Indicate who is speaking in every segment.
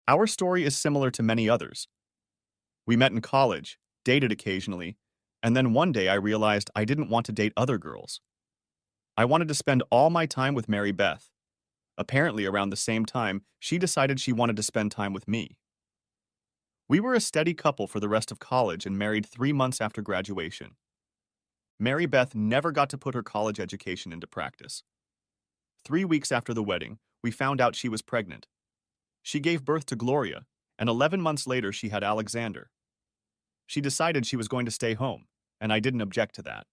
Speaker 1: Our story is similar to many others. We met in college, dated occasionally, and then one day I realized I didn't want to date other girls. I wanted to spend all my time with Mary Beth. Apparently, around the same time, she decided she wanted to spend time with me. We were a steady couple for the rest of college and married 3 months after graduation. Mary Beth never got to put her college education into practice. 3 weeks after the wedding, we found out she was pregnant. She gave birth to Gloria, and 11 months later she had Alexander. She decided she was going to stay home, and I didn't object to that.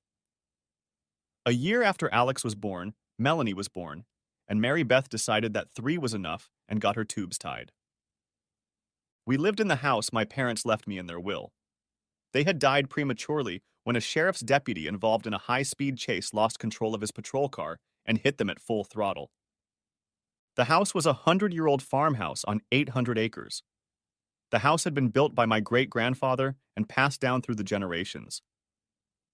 Speaker 1: A year after Alex was born, Melanie was born, and Mary Beth decided that 3 was enough and got her tubes tied. We lived in the house my parents left me in their will. They had died prematurely when a sheriff's deputy involved in a high-speed chase lost control of his patrol car and hit them at full throttle. The house was a 100-year-old farmhouse on 800 acres. The house had been built by my great-grandfather and passed down through the generations.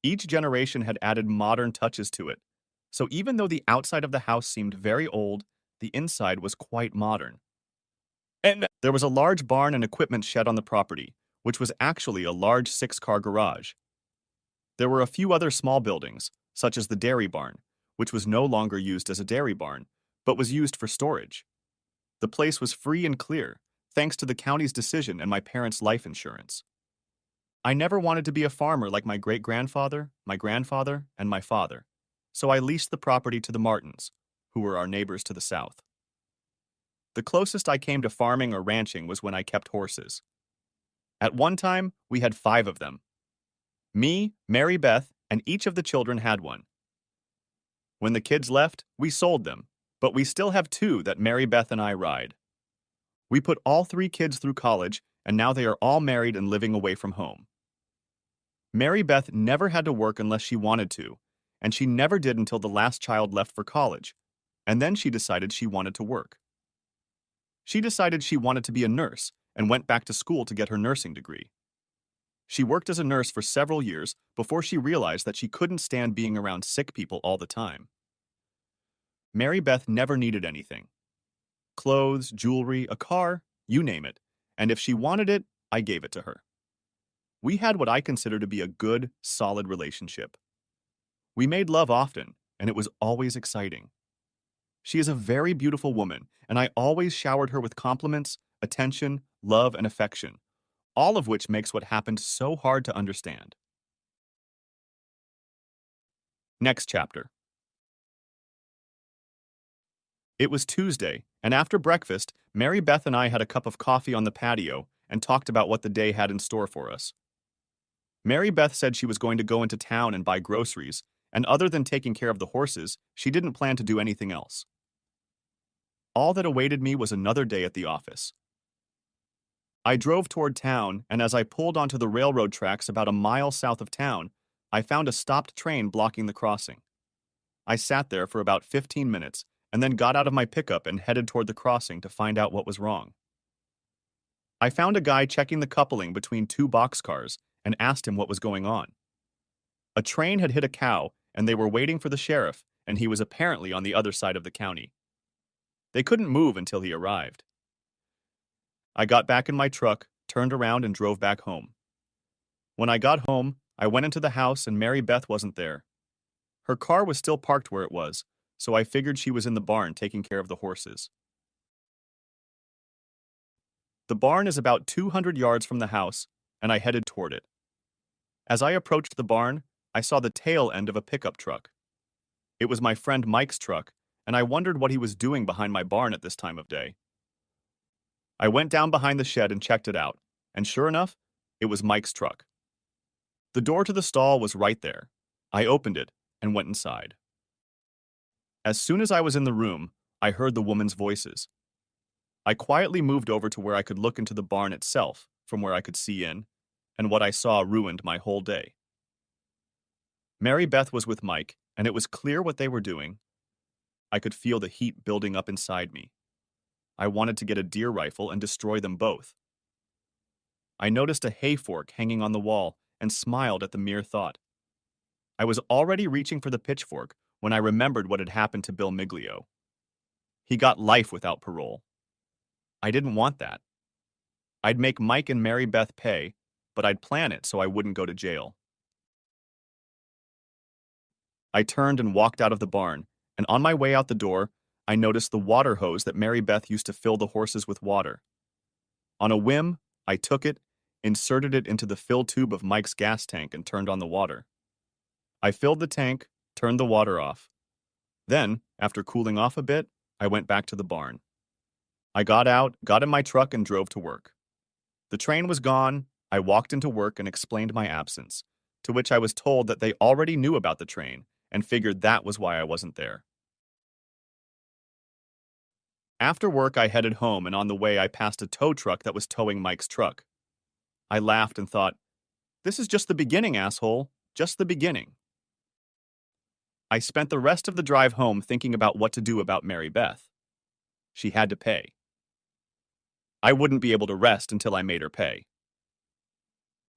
Speaker 1: Each generation had added modern touches to it, so even though the outside of the house seemed very old, the inside was quite modern. And there was a large barn and equipment shed on the property, which was actually a large 6-car garage. There were a few other small buildings, such as the dairy barn, which was no longer used as a dairy barn, but was used for storage. The place was free and clear, thanks to the county's decision and my parents' life insurance. I never wanted to be a farmer like my great-grandfather, my grandfather, and my father, so I leased the property to the Martins, who were our neighbors to the south. The closest I came to farming or ranching was when I kept horses. At one time, we had 5 of them. Me, Mary Beth, and each of the children had one. When the kids left, we sold them, but we still have 2 that Mary Beth and I ride. We put all 3 kids through college, and now they are all married and living away from home. Mary Beth never had to work unless she wanted to, and she never did until the last child left for college, and then she decided she wanted to work. She decided she wanted to be a nurse and went back to school to get her nursing degree. She worked as a nurse for several years before she realized that she couldn't stand being around sick people all the time. Mary Beth never needed anything. Clothes, jewelry, a car, you name it, and if she wanted it, I gave it to her. We had what I consider to be a good, solid relationship. We made love often, and it was always exciting. She is a very beautiful woman, and I always showered her with compliments, attention, love, and affection, all of which makes what happened so hard to understand. Next chapter. It was Tuesday, and after breakfast, Mary Beth and I had a cup of coffee on the patio and talked about what the day had in store for us. Mary Beth said she was going to go into town and buy groceries, and other than taking care of the horses, she didn't plan to do anything else. All that awaited me was another day at the office. I drove toward town, and as I pulled onto the railroad tracks about a mile south of town, I found a stopped train blocking the crossing. I sat there for about 15 minutes, and then got out of my pickup and headed toward the crossing to find out what was wrong. I found a guy checking the coupling between 2 boxcars and asked him what was going on. A train had hit a cow, and they were waiting for the sheriff, and he was apparently on the other side of the county. They couldn't move until he arrived. I got back in my truck, turned around, and drove back home. When I got home, I went into the house and Mary Beth wasn't there. Her car was still parked where it was, so I figured she was in the barn taking care of the horses. The barn is about 200 yards from the house, and I headed toward it. As I approached the barn, I saw the tail end of a pickup truck. It was my friend Mike's truck, and I wondered what he was doing behind my barn at this time of day. I went down behind the shed and checked it out, and sure enough, it was Mike's truck. The door to the stall was right there. I opened it and went inside. As soon as I was in the room, I heard the woman's voices. I quietly moved over to where I could look into the barn itself, from where I could see in, and what I saw ruined my whole day. Mary Beth was with Mike, and it was clear what they were doing. I could feel the heat building up inside me. I wanted to get a deer rifle and destroy them both. I noticed a hay fork hanging on the wall and smiled at the mere thought. I was already reaching for the pitchfork when I remembered what had happened to Bill Miglio. He got life without parole. I didn't want that. I'd make Mike and Mary Beth pay, but I'd plan it so I wouldn't go to jail. I turned and walked out of the barn, and on my way out the door, I noticed the water hose that Mary Beth used to fill the horses with water. On a whim, I took it, inserted it into the fill tube of Mike's gas tank, and turned on the water. I filled the tank, turned the water off. Then, after cooling off a bit, I went back to the barn. I got out, got in my truck, and drove to work. The train was gone. I walked into work and explained my absence, to which I was told that they already knew about the train and figured that was why I wasn't there. After work, I headed home, and on the way, I passed a tow truck that was towing Mike's truck. I laughed and thought, this is just the beginning, asshole. Just the beginning. I spent the rest of the drive home thinking about what to do about Mary Beth. She had to pay. I wouldn't be able to rest until I made her pay.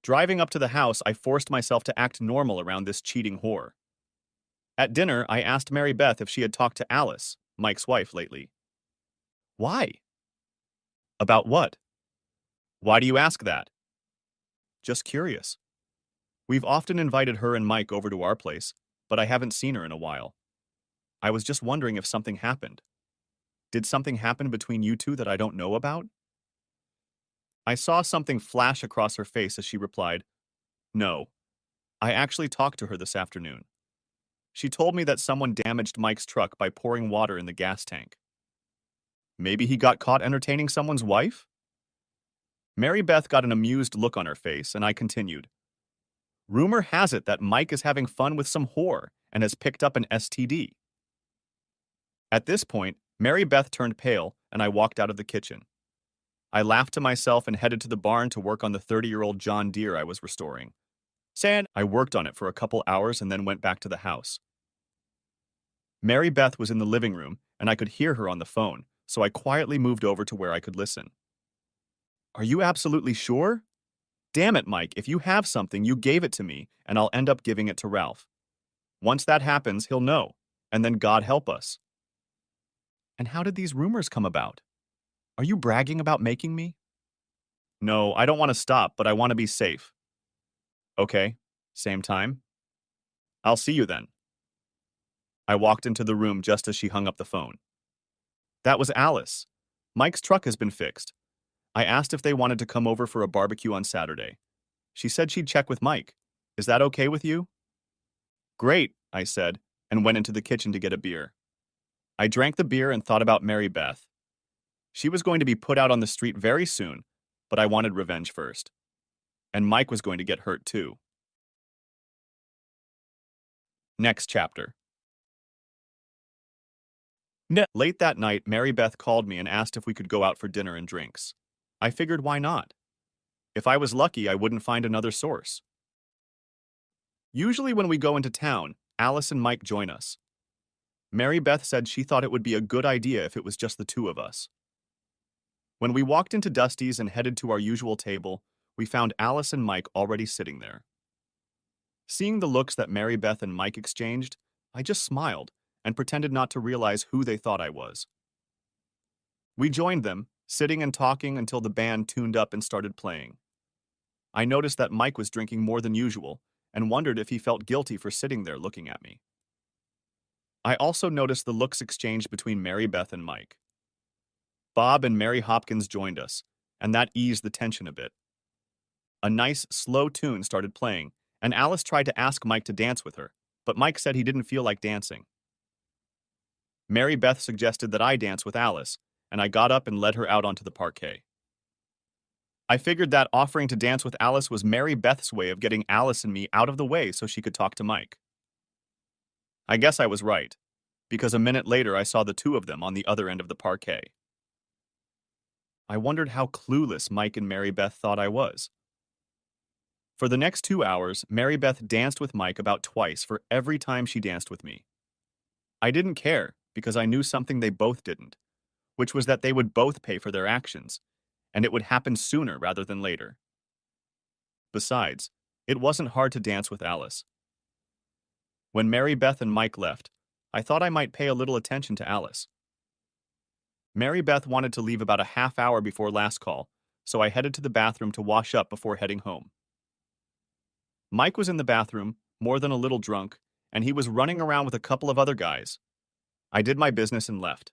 Speaker 1: Driving up to the house, I forced myself to act normal around this cheating whore. At dinner, I asked Mary Beth if she had talked to Alice, Mike's wife, lately. Why? About what? Why do you ask that? Just curious. We've often invited her and Mike over to our place, but I haven't seen her in a while. I was just wondering if something happened. Did something happen between you two that I don't know about? I saw something flash across her face as she replied, No. I actually talked to her this afternoon. She told me that someone damaged Mike's truck by pouring water in the gas tank. Maybe he got caught entertaining someone's wife? Mary Beth got an amused look on her face, and I continued. Rumor has it that Mike is having fun with some whore and has picked up an STD. At this point, Mary Beth turned pale, and I walked out of the kitchen. I laughed to myself and headed to the barn to work on the 30-year-old John Deere I was restoring. I worked on it for a couple hours and then went back to the house. Mary Beth was in the living room, and I could hear her on the phone, so I quietly moved over to where I could listen. Are you absolutely sure? Damn it, Mike, if you have something, you gave it to me, and I'll end up giving it to Ralph. Once that happens, he'll know, and then God help us. And how did these rumors come about? Are you bragging about making me? No, I don't want to stop, but I want to be safe. Okay, same time. I'll see you then. I walked into the room just as she hung up the phone. That was Alice. Mike's truck has been fixed. I asked if they wanted to come over for a barbecue on Saturday. She said she'd check with Mike. Is that okay with you? Great, I said, and went into the kitchen to get a beer. I drank the beer and thought about Mary Beth. She was going to be put out on the street very soon, but I wanted revenge first. And Mike was going to get hurt too. Next chapter. Late that night, Mary Beth called me and asked if we could go out for dinner and drinks. I figured why not? If I was lucky, I wouldn't find another source. Usually when we go into town, Alice and Mike join us. Mary Beth said she thought it would be a good idea if it was just the two of us. When we walked into Dusty's and headed to our usual table, we found Alice and Mike already sitting there. Seeing the looks that Mary Beth and Mike exchanged, I just smiled and pretended not to realize who they thought I was. We joined them, sitting and talking until the band tuned up and started playing. I noticed that Mike was drinking more than usual and wondered if he felt guilty for sitting there looking at me. I also noticed the looks exchanged between Mary Beth and Mike. Bob and Mary Hopkins joined us, and that eased the tension a bit. A nice, slow tune started playing, and Alice tried to ask Mike to dance with her, but Mike said he didn't feel like dancing. Mary Beth suggested that I dance with Alice, and I got up and led her out onto the parquet. I figured that offering to dance with Alice was Mary Beth's way of getting Alice and me out of the way so she could talk to Mike. I guess I was right, because a minute later I saw the two of them on the other end of the parquet. I wondered how clueless Mike and Mary Beth thought I was. For the next 2 hours, Mary Beth danced with Mike about twice for every time she danced with me. I didn't care because I knew something they both didn't, which was that they would both pay for their actions, and it would happen sooner rather than later. Besides, it wasn't hard to dance with Alice. When Mary Beth and Mike left, I thought I might pay a little attention to Alice. Mary Beth wanted to leave about a half hour before last call, so I headed to the bathroom to wash up before heading home. Mike was in the bathroom, more than a little drunk, and he was running around with a couple of other guys. I did my business and left.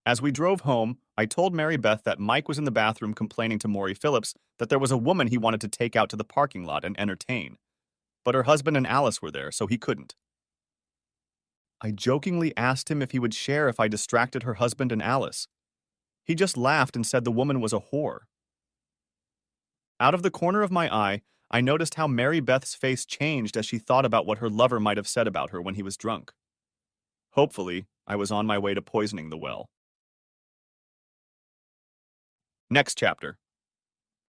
Speaker 1: As we drove home, I told Mary Beth that Mike was in the bathroom complaining to Maury Phillips that there was a woman he wanted to take out to the parking lot and entertain, but her husband and Alice were there, so he couldn't. I jokingly asked him if he would share if I distracted her husband and Alice. He just laughed and said the woman was a whore. Out of the corner of my eye, I noticed how Mary Beth's face changed as she thought about what her lover might have said about her when he was drunk. Hopefully, I was on my way to poisoning the well. Next chapter.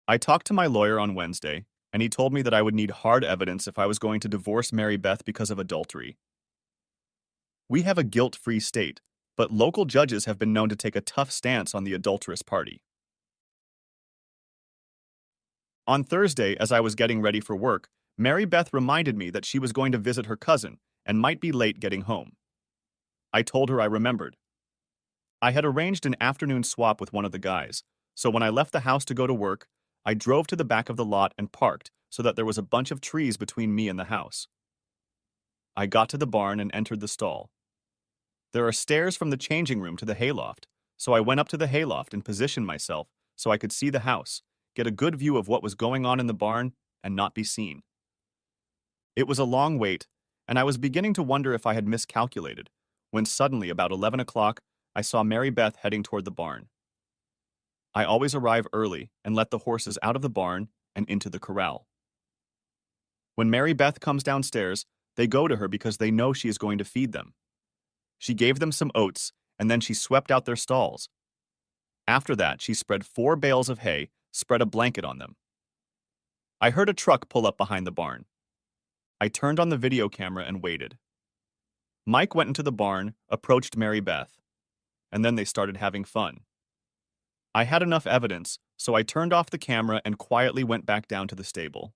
Speaker 1: I talked to my lawyer on Wednesday, and he told me that I would need hard evidence if I was going to divorce Mary Beth because of adultery. We have a guilt-free state, but local judges have been known to take a tough stance on the adulterous party. On Thursday, as I was getting ready for work, Mary Beth reminded me that she was going to visit her cousin and might be late getting home. I told her I remembered. I had arranged an afternoon swap with one of the guys, so when I left the house to go to work, I drove to the back of the lot and parked so that there was a bunch of trees between me and the house. I got to the barn and entered the stall. There are stairs from the changing room to the hayloft, so I went up to the hayloft and positioned myself so I could see the house, get a good view of what was going on in the barn, and not be seen. It was a long wait, and I was beginning to wonder if I had miscalculated, when suddenly, about 11 o'clock, I saw Mary Beth heading toward the barn. I always arrive early and let the horses out of the barn and into the corral. When Mary Beth comes downstairs, they go to her because they know she is going to feed them. She gave them some oats, and then she swept out their stalls. After that, she spread 4 bales of hay, spread a blanket on them. I heard a truck pull up behind the barn. I turned on the video camera and waited. Mike went into the barn, approached Mary Beth, and then they started having fun. I had enough evidence, so I turned off the camera and quietly went back down to the stable.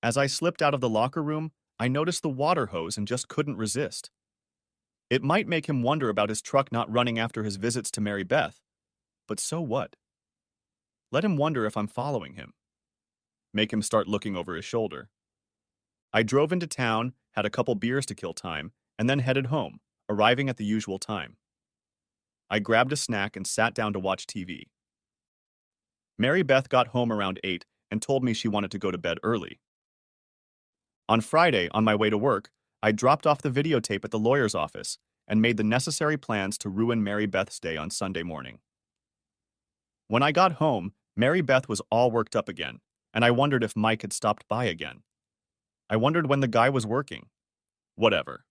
Speaker 1: As I slipped out of the locker room, I noticed the water hose and just couldn't resist. It might make him wonder about his truck not running after his visits to Mary Beth, but so what? Let him wonder if I'm following him. Make him start looking over his shoulder. I drove into town, had a couple beers to kill time, and then headed home, arriving at the usual time. I grabbed a snack and sat down to watch TV. Mary Beth got home around 8 and told me she wanted to go to bed early. On Friday, on my way to work, I dropped off the videotape at the lawyer's office and made the necessary plans to ruin Mary Beth's day on Sunday morning. When I got home, Mary Beth was all worked up again, and I wondered if Mike had stopped by again. I wondered when the guy was working. Whatever.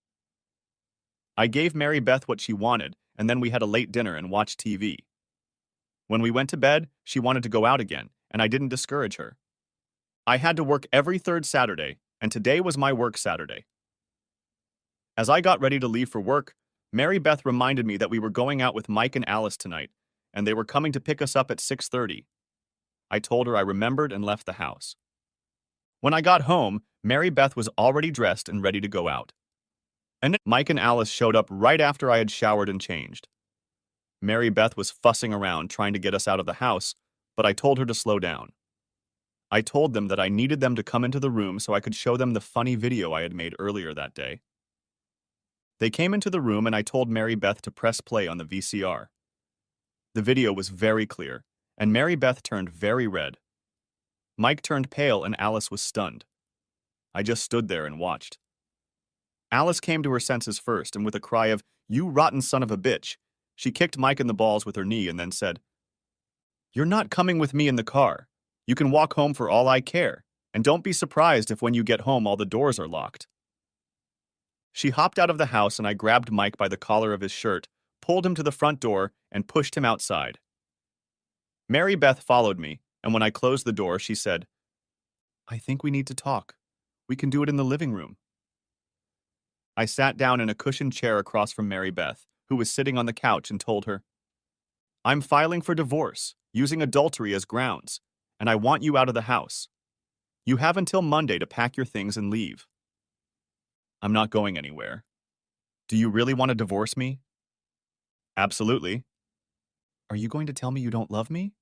Speaker 1: I gave Mary Beth what she wanted, and then we had a late dinner and watched TV. When we went to bed, she wanted to go out again, and I didn't discourage her. I had to work every third Saturday, and today was my work Saturday. As I got ready to leave for work, Mary Beth reminded me that we were going out with Mike and Alice tonight, and they were coming to pick us up at 6:30. I told her I remembered and left the house. When I got home, Mary Beth was already dressed and ready to go out. And Mike and Alice showed up right after I had showered and changed. Mary Beth was fussing around trying to get us out of the house, but I told her to slow down. I told them that I needed them to come into the room so I could show them the funny video I had made earlier that day. They came into the room and I told Mary Beth to press play on the VCR. The video was very clear, and Mary Beth turned very red. Mike turned pale and Alice was stunned. I just stood there and watched. Alice came to her senses first, and with a cry of, "You rotten son of a bitch," she kicked Mike in the balls with her knee and then said, "You're not coming with me in the car. You can walk home for all I care, and don't be surprised if when you get home all the doors are locked." She hopped out of the house and I grabbed Mike by the collar of his shirt, pulled him to the front door, and pushed him outside. Mary Beth followed me, and when I closed the door, she said, "I think we need to talk. We can do it in the living room." I sat down in a cushioned chair across from Mary Beth, who was sitting on the couch, and told her, "I'm filing for divorce, using adultery as grounds, and I want you out of the house. You have until Monday to pack your things and leave." "I'm not going anywhere." "Do you really want to divorce me?" "Absolutely." "Are you going to tell me you don't love me?"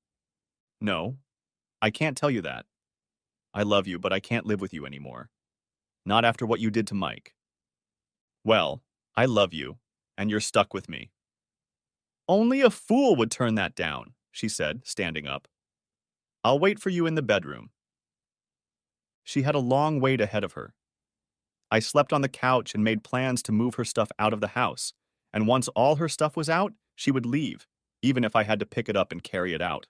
Speaker 1: No, I can't tell you that. I love you, but I can't live with you anymore. Not after what you did to Mike. Well, I love you, and you're stuck with me. Only a fool would turn that down, she said, standing up. I'll wait for you in the bedroom. She had a long wait ahead of her. I slept on the couch and made plans to move her stuff out of the house, and once all her stuff was out, she would leave, even if I had to pick it up and carry it out.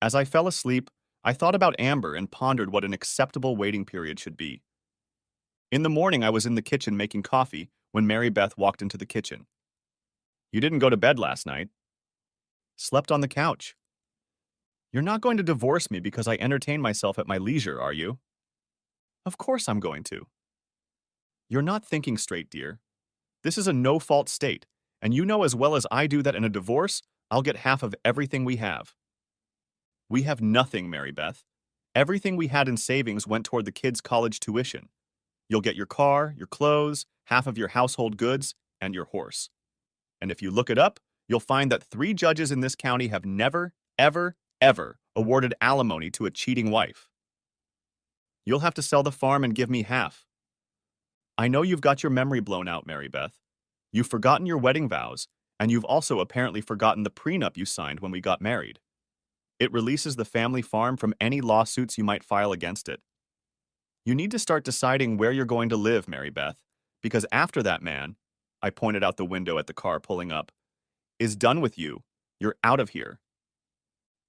Speaker 1: As I fell asleep, I thought about Amber and pondered what an acceptable waiting period should be. In the morning, I was in the kitchen making coffee when Mary Beth walked into the kitchen. You didn't go to bed last night. Slept on the couch. You're not going to divorce me because I entertain myself at my leisure, are you? Of course I'm going to. You're not thinking straight, dear. This is a no-fault state, and you know as well as I do that in a divorce, I'll get half of everything we have. We have nothing, Mary Beth. Everything we had in savings went toward the kids' college tuition. You'll get your car, your clothes, half of your household goods, and your horse. And if you look it up, you'll find that 3 judges in this county have never, ever, ever awarded alimony to a cheating wife. You'll have to sell the farm and give me half. I know you've got your memory blown out, Mary Beth. You've forgotten your wedding vows, and you've also apparently forgotten the prenup you signed when we got married. It releases the family farm from any lawsuits you might file against it. You need to start deciding where you're going to live, Mary Beth, because after that man, I pointed out the window at the car pulling up, is done with you, you're out of here.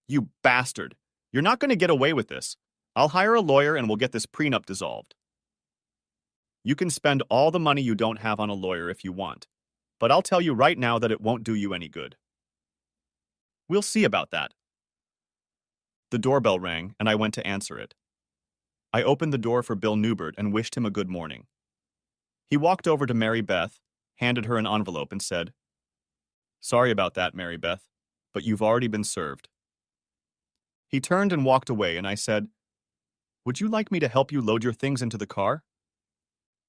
Speaker 1: You bastard! You're not going to get away with this. I'll hire a lawyer and we'll get this prenup dissolved. You can spend all the money you don't have on a lawyer if you want, but I'll tell you right now that it won't do you any good. We'll see about that. The doorbell rang, and I went to answer it. I opened the door for Bill Newbert and wished him a good morning. He walked over to Mary Beth, handed her an envelope, and said, Sorry about that, Mary Beth, but you've already been served. He turned and walked away, and I said, Would you like me to help you load your things into the car?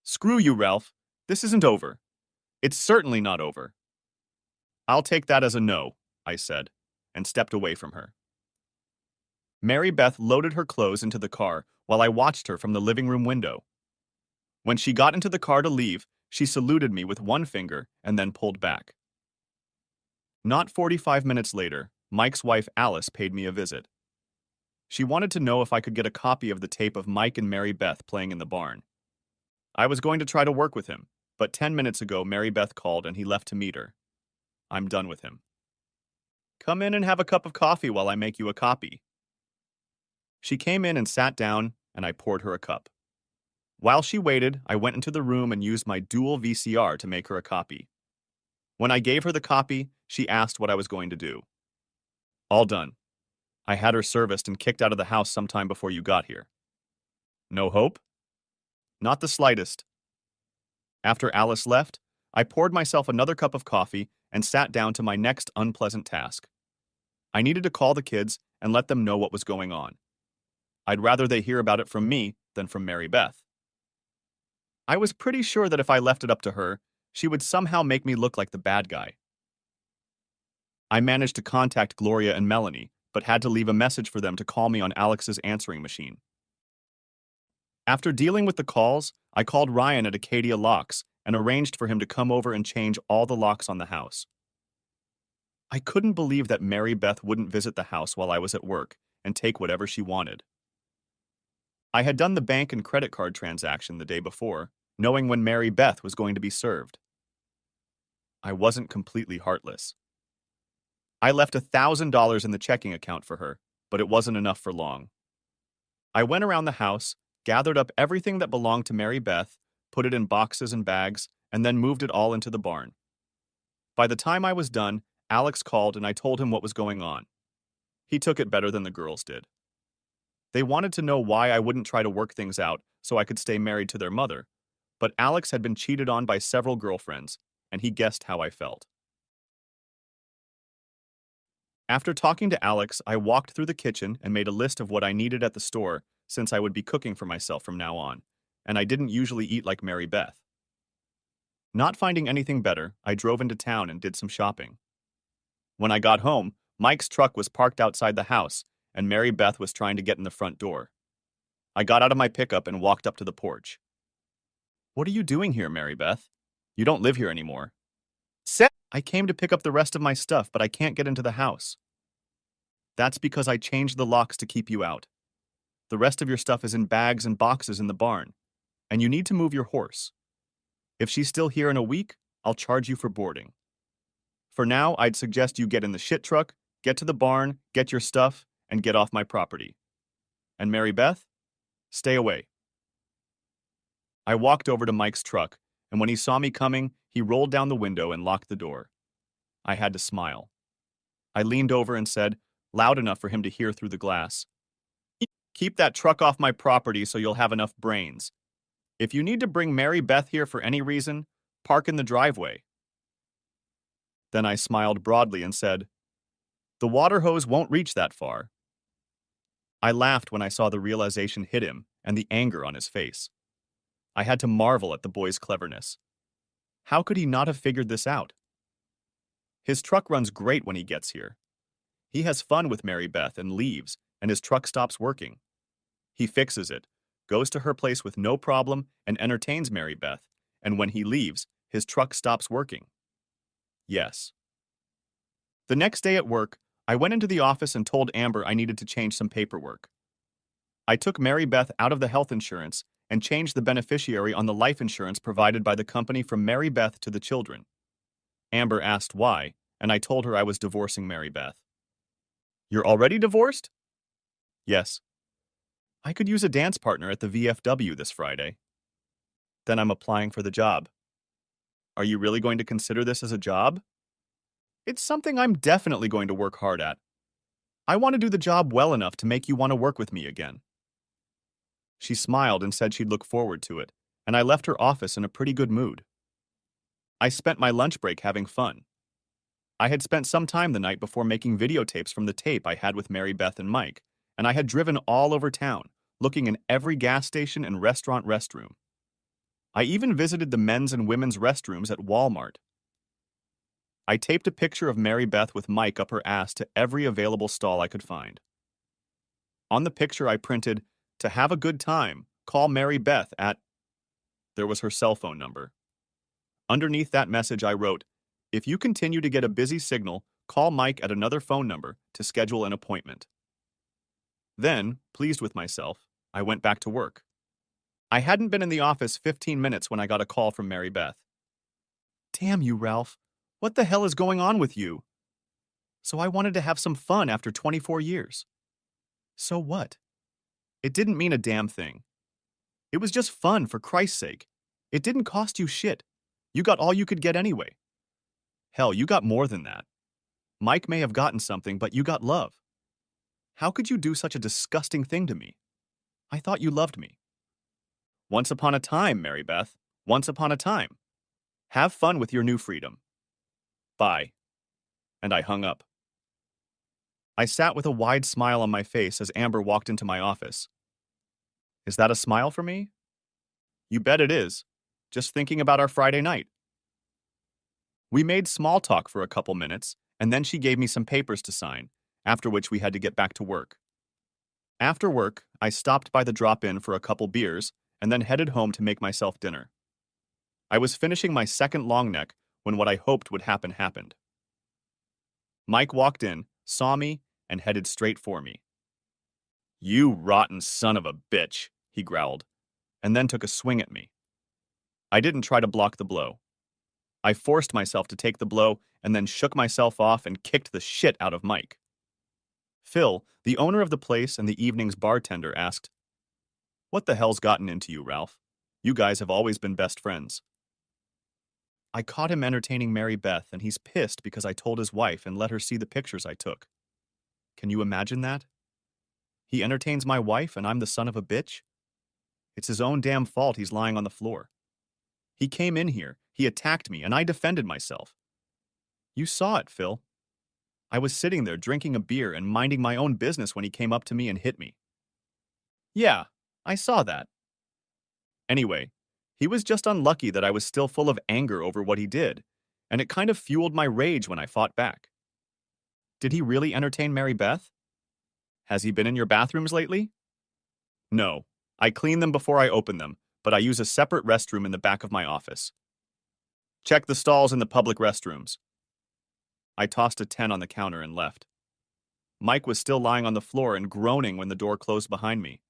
Speaker 1: Screw you, Ralph. This isn't over. It's certainly not over. I'll take that as a no, I said, and stepped away from her. Mary Beth loaded her clothes into the car while I watched her from the living room window. When she got into the car to leave, she saluted me with one finger and then pulled back. Not 45 minutes later, Mike's wife Alice paid me a visit. She wanted to know if I could get a copy of the tape of Mike and Mary Beth playing in the barn. I was going to try to work with him, but 10 minutes ago Mary Beth called and he left to meet her. I'm done with him. Come in and have a cup of coffee while I make you a copy. She came in and sat down, and I poured her a cup. While she waited, I went into the room and used my dual VCR to make her a copy. When I gave her the copy, she asked what I was going to do. All done. I had her serviced and kicked out of the house sometime before you got here. No hope? Not the slightest. After Alice left, I poured myself another cup of coffee and sat down to my next unpleasant task. I needed to call the kids and let them know what was going on. I'd rather they hear about it from me than from Mary Beth. I was pretty sure that if I left it up to her, she would somehow make me look like the bad guy. I managed to contact Gloria and Melanie, but had to leave a message for them to call me on Alex's answering machine. After dealing with the calls, I called Ryan at Acadia Locks and arranged for him to come over and change all the locks on the house. I couldn't believe that Mary Beth wouldn't visit the house while I was at work and take whatever she wanted. I had done the bank and credit card transaction the day before, knowing when Mary Beth was going to be served. I wasn't completely heartless. I left $1,000 in the checking account for her, but it wasn't enough for long. I went around the house, gathered up everything that belonged to Mary Beth, put it in boxes and bags, and then moved it all into the barn. By the time I was done, Alex called and I told him what was going on. He took it better than the girls did. They wanted to know why I wouldn't try to work things out so I could stay married to their mother, but Alex had been cheated on by several girlfriends, and he guessed how I felt. After talking to Alex, I walked through the kitchen and made a list of what I needed at the store since I would be cooking for myself from now on, and I didn't usually eat like Mary Beth. Not finding anything better, I drove into town and did some shopping. When I got home, Mike's truck was parked outside the house, and Mary Beth was trying to get in the front door. I got out of my pickup and walked up to the porch. What are you doing here, Mary Beth? You don't live here anymore. I came to pick up the rest of my stuff, but I can't get into the house. That's because I changed the locks to keep you out. The rest of your stuff is in bags and boxes in the barn, and you need to move your horse. If she's still here in a week, I'll charge you for boarding. For now, I'd suggest you get in the shit truck, get to the barn, get your stuff, and get off my property. And Mary Beth, stay away. I walked over to Mike's truck, and when he saw me coming, he rolled down the window and locked the door. I had to smile. I leaned over and said, loud enough for him to hear through the glass, "Keep that truck off my property so you'll have enough brains. If you need to bring Mary Beth here for any reason, park in the driveway." Then I smiled broadly and said, "The water hose won't reach that far." I laughed when I saw the realization hit him and the anger on his face. I had to marvel at the boy's cleverness. How could he not have figured this out? His truck runs great when he gets here. He has fun with Mary Beth and leaves, and his truck stops working. He fixes it, goes to her place with no problem, and entertains Mary Beth, and when he leaves, his truck stops working. Yes. The next day at work, I went into the office and told Amber I needed to change some paperwork. I took Mary Beth out of the health insurance and changed the beneficiary on the life insurance provided by the company from Mary Beth to the children. Amber asked why, and I told her I was divorcing Mary Beth. "You're already divorced?" "Yes." "I could use a dance partner at the VFW this Friday." "Then I'm applying for the job." "Are you really going to consider this as a job?" "It's something I'm definitely going to work hard at. I want to do the job well enough to make you want to work with me again." She smiled and said she'd look forward to it, and I left her office in a pretty good mood. I spent my lunch break having fun. I had spent some time the night before making videotapes from the tape I had with Mary Beth and Mike, and I had driven all over town, looking in every gas station and restaurant restroom. I even visited the men's and women's restrooms at Walmart. I taped a picture of Mary Beth with Mike up her ass to every available stall I could find. On the picture I printed, "To have a good time, call Mary Beth at..." There was her cell phone number. Underneath that message I wrote, "If you continue to get a busy signal, call Mike at another phone number to schedule an appointment." Then, pleased with myself, I went back to work. I hadn't been in the office 15 minutes when I got a call from Mary Beth. "Damn you, Ralph. What the hell is going on with you?" "So I wanted to have some fun after 24 years. "So what?" "It didn't mean a damn thing. It was just fun, for Christ's sake. It didn't cost you shit. You got all you could get anyway. Hell, you got more than that. Mike may have gotten something, but you got love. How could you do such a disgusting thing to me? I thought you loved me." "Once upon a time, Mary Beth. Once upon a time. Have fun with your new freedom. Bye." And I hung up. I sat with a wide smile on my face as Amber walked into my office. "Is that a smile for me?" "You bet it is. Just thinking about our Friday night." We made small talk for a couple minutes, and then she gave me some papers to sign, after which we had to get back to work. After work, I stopped by the drop-in for a couple beers, and then headed home to make myself dinner. I was finishing my second long neck when what I hoped would happen happened. Mike walked in, saw me, and headed straight for me. "You rotten son of a bitch," he growled, and then took a swing at me. I didn't try to block the blow. I forced myself to take the blow and then shook myself off and kicked the shit out of Mike. Phil, the owner of the place and the evening's bartender, asked, "What the hell's gotten into you, Ralph? You guys have always been best friends." "I caught him entertaining Mary Beth, and he's pissed because I told his wife and let her see the pictures I took. Can you imagine that? He entertains my wife and I'm the son of a bitch? It's his own damn fault he's lying on the floor. He came in here, he attacked me, and I defended myself. You saw it, Phil. I was sitting there drinking a beer and minding my own business when he came up to me and hit me." "Yeah, I saw that." "Anyway, he was just unlucky that I was still full of anger over what he did, and it kind of fueled my rage when I fought back." Did he really entertain Mary Beth? Has he been in your bathrooms lately? No. I clean them before I open them, but I use a separate restroom in the back of my office. Check the stalls in the public restrooms. I tossed a 10 on the counter and left. Mike was still lying on the floor and groaning when the door closed behind me.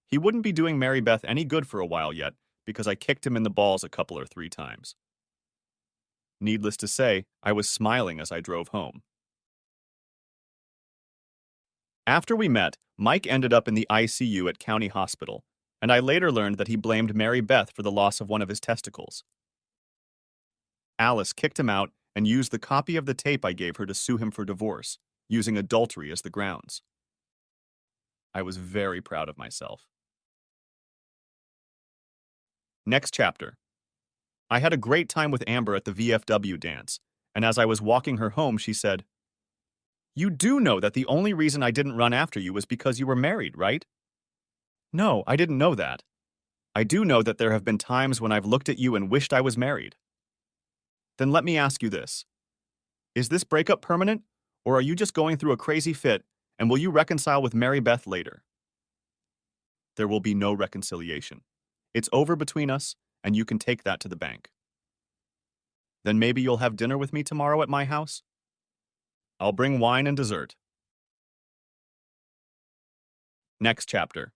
Speaker 1: He wouldn't be doing Mary Beth any good for a while yet because I kicked him in the balls a couple or 3 times. Needless to say, I was smiling as I drove home. After we met, Mike ended up in the ICU at County Hospital, and I later learned that he blamed Mary Beth for the loss of one of his testicles. Alice kicked him out and used the copy of the tape I gave her to sue him for divorce, using adultery as the grounds. I was very proud of myself. Next chapter. I had a great time with Amber at the VFW dance, and as I was walking her home, she said, "You do know that the only reason I didn't run after you was because you were married, right?" "No, I didn't know that. I do know that there have been times when I've looked at you and wished I was married." "Then let me ask you this. Is this breakup permanent, or are you just going through a crazy fit, and will you reconcile with Mary Beth later?" "There will be no reconciliation. It's over between us, and you can take that to the bank." "Then maybe you'll have dinner with me tomorrow at my house?" "I'll bring wine and dessert." Next chapter.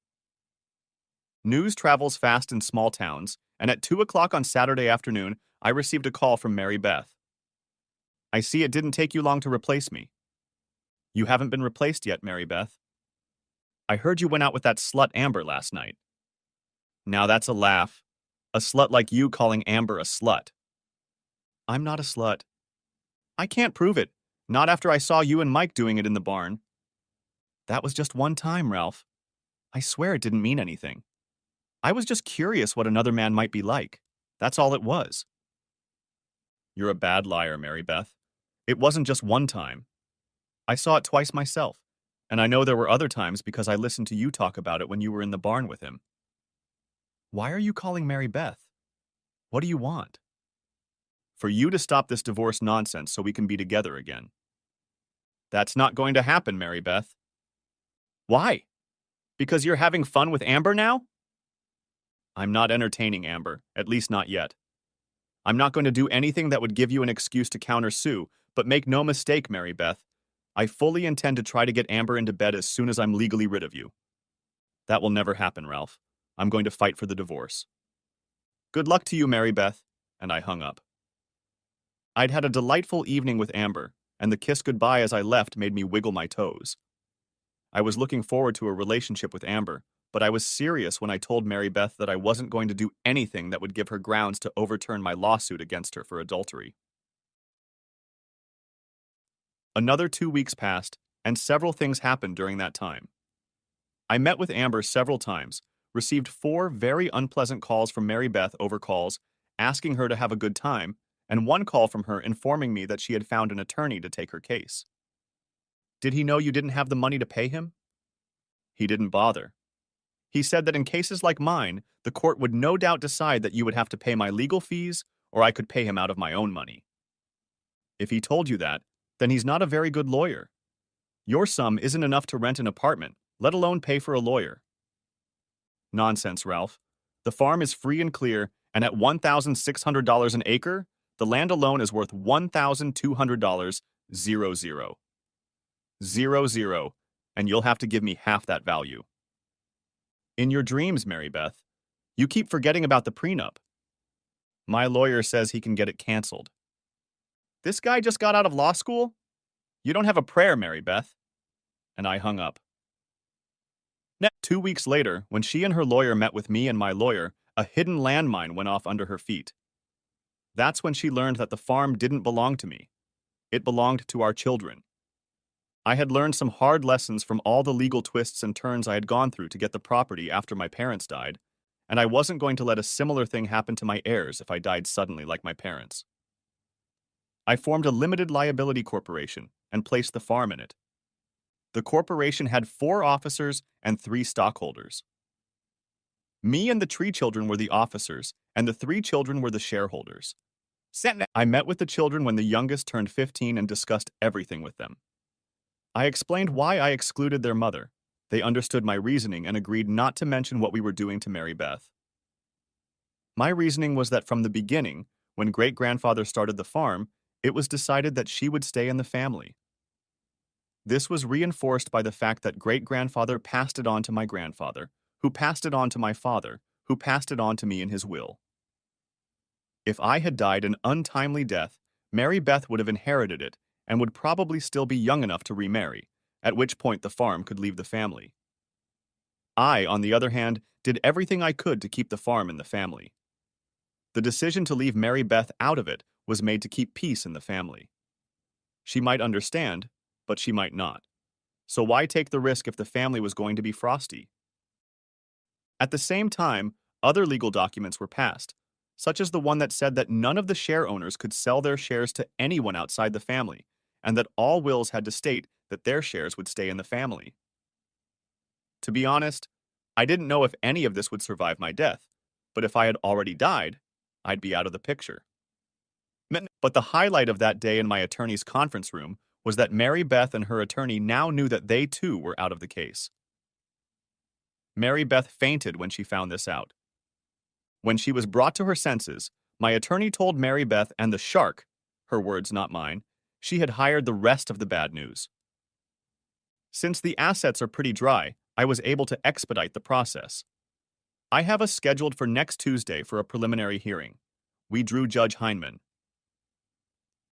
Speaker 1: News travels fast in small towns, and at 2 o'clock on Saturday afternoon, I received a call from Mary Beth. "I see it didn't take you long to replace me." "You haven't been replaced yet, Mary Beth." "I heard you went out with that slut Amber last night." "Now that's a laugh. A slut like you calling Amber a slut." "I'm not a slut." "I can't prove it. Not after I saw you and Mike doing it in the barn." "That was just one time, Ralph. I swear it didn't mean anything. I was just curious what another man might be like. That's all it was." "You're a bad liar, Mary Beth. It wasn't just one time. I saw it twice myself, and I know there were other times because I listened to you talk about it when you were in the barn with him." "Why are you calling Mary Beth? What do you want?" "For you to stop this divorce nonsense so we can be together again." "That's not going to happen, Mary Beth." "Why? Because you're having fun with Amber now?" "I'm not entertaining Amber, at least not yet. I'm not going to do anything that would give you an excuse to countersue, but make no mistake, Mary Beth. I fully intend to try to get Amber into bed as soon as I'm legally rid of you." "That will never happen, Ralph. I'm going to fight for the divorce." "Good luck to you, Mary Beth," and I hung up. I'd had a delightful evening with Amber, and the kiss goodbye as I left made me wiggle my toes. I was looking forward to a relationship with Amber, but I was serious when I told Mary Beth that I wasn't going to do anything that would give her grounds to overturn my lawsuit against her for adultery. Another 2 weeks passed, and several things happened during that time. I met with Amber several times, received 4 very unpleasant calls from Mary Beth over calls, asking her to have a good time, and one call from her informing me that she had found an attorney to take her case. "Did he know you didn't have the money to pay him?" "He didn't bother. He said that in cases like mine, the court would no doubt decide that you would have to pay my legal fees, or I could pay him out of my own money." "If he told you that, then he's not a very good lawyer. Your sum isn't enough to rent an apartment, let alone pay for a lawyer." "Nonsense, Ralph. The farm is free and clear, and at $1,600 an acre, the land alone is worth $1,200, 00. 00, and you'll have to give me half that value." "In your dreams, Mary Beth. You keep forgetting about the prenup." "My lawyer says he can get it canceled." "This guy just got out of law school? You don't have a prayer, Mary Beth." And I hung up. Now, 2 weeks later, when she and her lawyer met with me and my lawyer, a hidden landmine went off under her feet. That's when she learned that the farm didn't belong to me. It belonged to our children. I had learned some hard lessons from all the legal twists and turns I had gone through to get the property after my parents died, and I wasn't going to let a similar thing happen to my heirs if I died suddenly like my parents. I formed a limited liability corporation and placed the farm in it. The corporation had 4 officers and 3 stockholders. Me and the 3 children were the officers, and the 3 children were the shareholders. I met with the children when the youngest turned 15 and discussed everything with them. I explained why I excluded their mother. They understood my reasoning and agreed not to mention what we were doing to Mary Beth. My reasoning was that from the beginning, when great-grandfather started the farm, it was decided that she would stay in the family. This was reinforced by the fact that great-grandfather passed it on to my grandfather, who passed it on to my father, who passed it on to me in his will. If I had died an untimely death, Mary Beth would have inherited it and would probably still be young enough to remarry, at which point the farm could leave the family. I, on the other hand, did everything I could to keep the farm in the family. The decision to leave Mary Beth out of it was made to keep peace in the family. She might understand, but she might not. So why take the risk if the family was going to be frosty? At the same time, other legal documents were passed, such as the one that said that none of the share owners could sell their shares to anyone outside the family, and that all wills had to state that their shares would stay in the family. To be honest, I didn't know if any of this would survive my death, but if I had already died, I'd be out of the picture. But the highlight of that day in my attorney's conference room was that Mary Beth and her attorney now knew that they too were out of the case. Mary Beth fainted when she found this out. When she was brought to her senses, my attorney told Mary Beth and the shark, her words not mine, she had hired the rest of the bad news. Since the assets are pretty dry, I was able to expedite the process. I have us scheduled for next Tuesday for a preliminary hearing. We drew Judge Heinemann.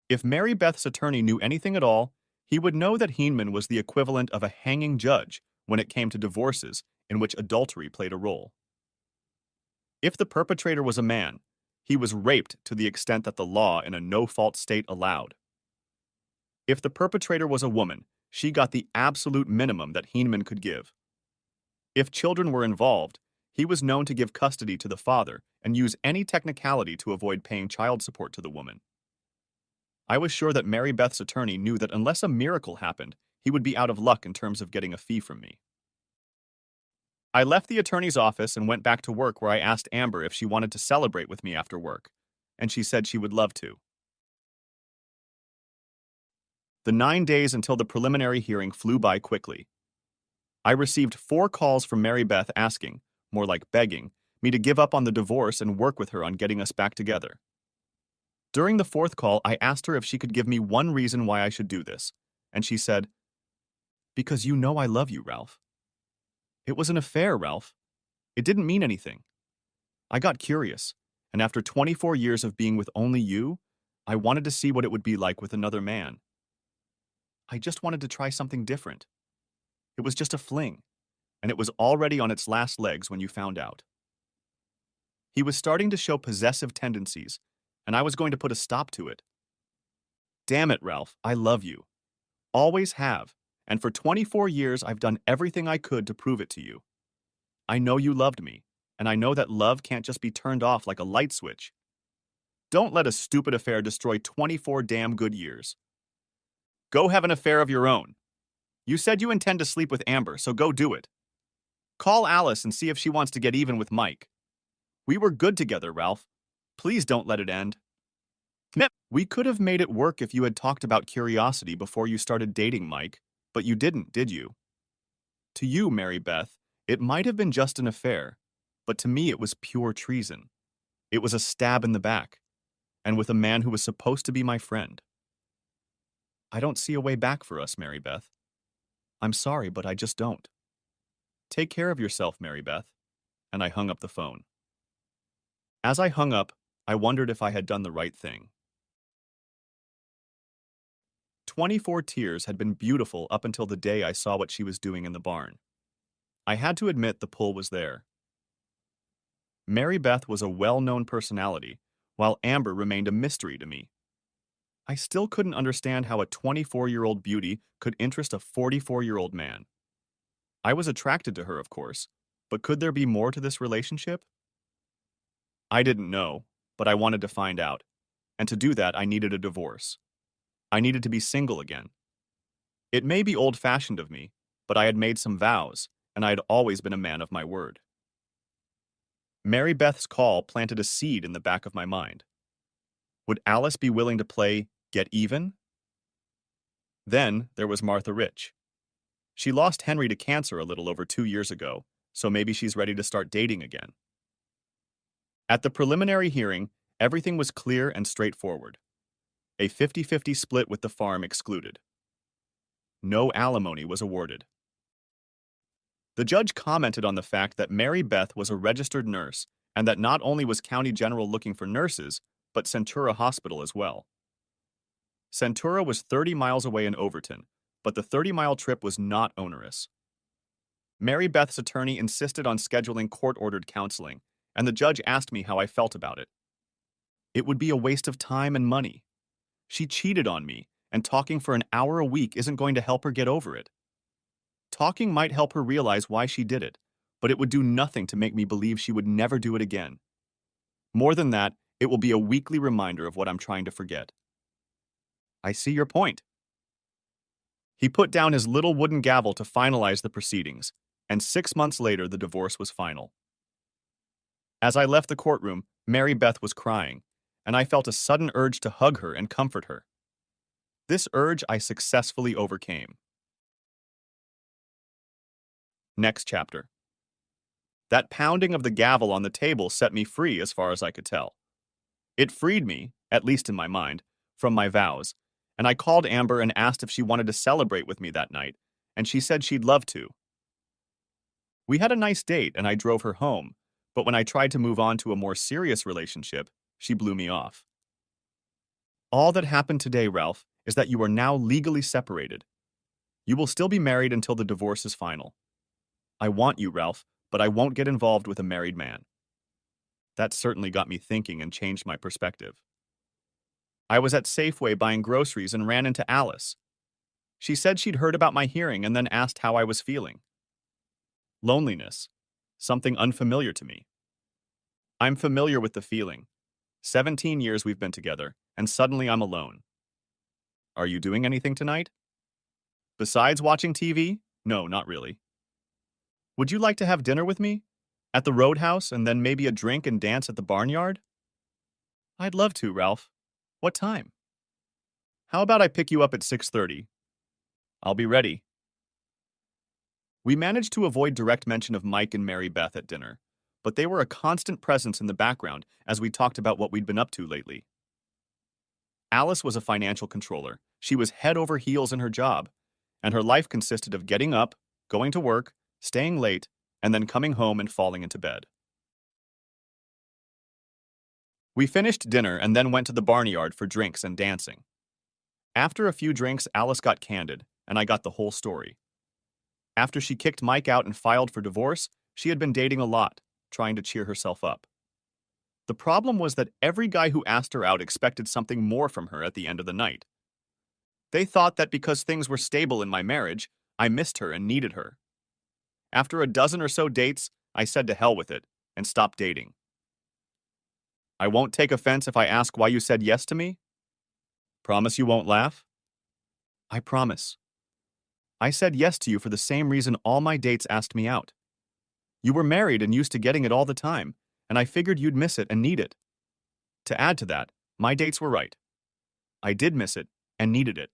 Speaker 1: If Mary Beth's attorney knew anything at all, he would know that Heinemann was the equivalent of a hanging judge when it came to divorces in which adultery played a role. If the perpetrator was a man, he was raped to the extent that the law in a no-fault state allowed. If the perpetrator was a woman, she got the absolute minimum that Heinemann could give. If children were involved, he was known to give custody to the father and use any technicality to avoid paying child support to the woman. I was sure that Mary Beth's attorney knew that unless a miracle happened, he would be out of luck in terms of getting a fee from me. I left the attorney's office and went back to work where I asked Amber if she wanted to celebrate with me after work, and she said she would love to. The 9 days until the preliminary hearing flew by quickly. I received 4 calls from Mary Beth asking, more like begging, me to give up on the divorce and work with her on getting us back together. During the 4th call, I asked her if she could give me one reason why I should do this, and she said, "Because you know I love you, Ralph." It was an affair, Ralph. It didn't mean anything. I got curious, and after 24 years of being with only you, I wanted to see what it would be like with another man. I just wanted to try something different. It was just a fling, and it was already on its last legs when you found out. He was starting to show possessive tendencies, and I was going to put a stop to it. Damn it, Ralph, I love you. Always have, and for 24 years I've done everything I could to prove it to you. I know you loved me, and I know that love can't just be turned off like a light switch. Don't let a stupid affair destroy 24 damn good years. Go have an affair of your own. You said you intend to sleep with Amber, so go do it. Call Alice and see if she wants to get even with Mike. We were good together, Ralph. Please don't let it end. We could have made it work if you had talked about curiosity before you started dating Mike, but you didn't, did you? To you, Mary Beth, it might have been just an affair, but to me it was pure treason. It was a stab in the back, and with a man who was supposed to be my friend. I don't see a way back for us, Mary Beth. I'm sorry, but I just don't. Take care of yourself, Mary Beth. And I hung up the phone. As I hung up, I wondered if I had done the right thing. 24 Tears had been beautiful up until the day I saw what she was doing in the barn. I had to admit the pull was there. Mary Beth was a well-known personality, while Amber remained a mystery to me. I still couldn't understand how a 24-year-old beauty could interest a 44-year-old man. I was attracted to her, of course, but could there be more to this relationship? I didn't know, but I wanted to find out, and to do that I needed a divorce. I needed to be single again. It may be old-fashioned of me, but I had made some vows, and I had always been a man of my word. Mary Beth's call planted a seed in the back of my mind. Would Alice be willing to play get even? Then there was Martha Rich. She lost Henry to cancer a little over 2 years ago, so maybe she's ready to start dating again. At the preliminary hearing, everything was clear and straightforward. A 50-50 split with the farm excluded. No alimony was awarded. The judge commented on the fact that Mary Beth was a registered nurse and that not only was County General looking for nurses, but Centura Hospital as well. Centura was 30 miles away in Overton, but the 30-mile trip was not onerous. Mary Beth's attorney insisted on scheduling court-ordered counseling, and the judge asked me how I felt about it. It would be a waste of time and money. She cheated on me, and talking for an hour a week isn't going to help her get over it. Talking might help her realize why she did it, but it would do nothing to make me believe she would never do it again. More than that, it will be a weekly reminder of what I'm trying to forget. I see your point. He put down his little wooden gavel to finalize the proceedings, and 6 months later the divorce was final. As I left the courtroom, Mary Beth was crying, and I felt a sudden urge to hug her and comfort her. This urge I successfully overcame. Next chapter. That pounding of the gavel on the table set me free as far as I could tell. It freed me, at least in my mind, from my vows, and I called Amber and asked if she wanted to celebrate with me that night, and she said she'd love to. We had a nice date and I drove her home, but when I tried to move on to a more serious relationship, she blew me off. All that happened today, Ralph, is that you are now legally separated. You will still be married until the divorce is final. I want you, Ralph, but I won't get involved with a married man. That certainly got me thinking and changed my perspective. I was at Safeway buying groceries and ran into Alice. She said she'd heard about my hearing and then asked how I was feeling. Loneliness. Something unfamiliar to me. I'm familiar with the feeling. 17 years we've been together, and suddenly I'm alone. Are you doing anything tonight? Besides watching TV? No, not really. Would you like to have dinner with me? At the Roadhouse and then maybe a drink and dance at the barnyard? I'd love to, Ralph. What time? How about I pick you up at 6:30? I'll be ready. We managed to avoid direct mention of Mike and Mary Beth at dinner, but they were a constant presence in the background as we talked about what we'd been up to lately. Alice was a financial controller. She was head over heels in her job, and her life consisted of getting up, going to work, staying late, and then coming home and falling into bed. We finished dinner and then went to the barnyard for drinks and dancing. After a few drinks, Alice got candid, and I got the whole story. After she kicked Mike out and filed for divorce, she had been dating a lot, trying to cheer herself up. The problem was that every guy who asked her out expected something more from her at the end of the night. They thought that because things were stable in my marriage, I missed her and needed her. After a dozen or so dates, I said to hell with it and stopped dating. I won't take offense if I ask why you said yes to me? Promise you won't laugh? I promise. I said yes to you for the same reason all my dates asked me out. You were married and used to getting it all the time, and I figured you'd miss it and need it. To add to that, my dates were right. I did miss it and needed it.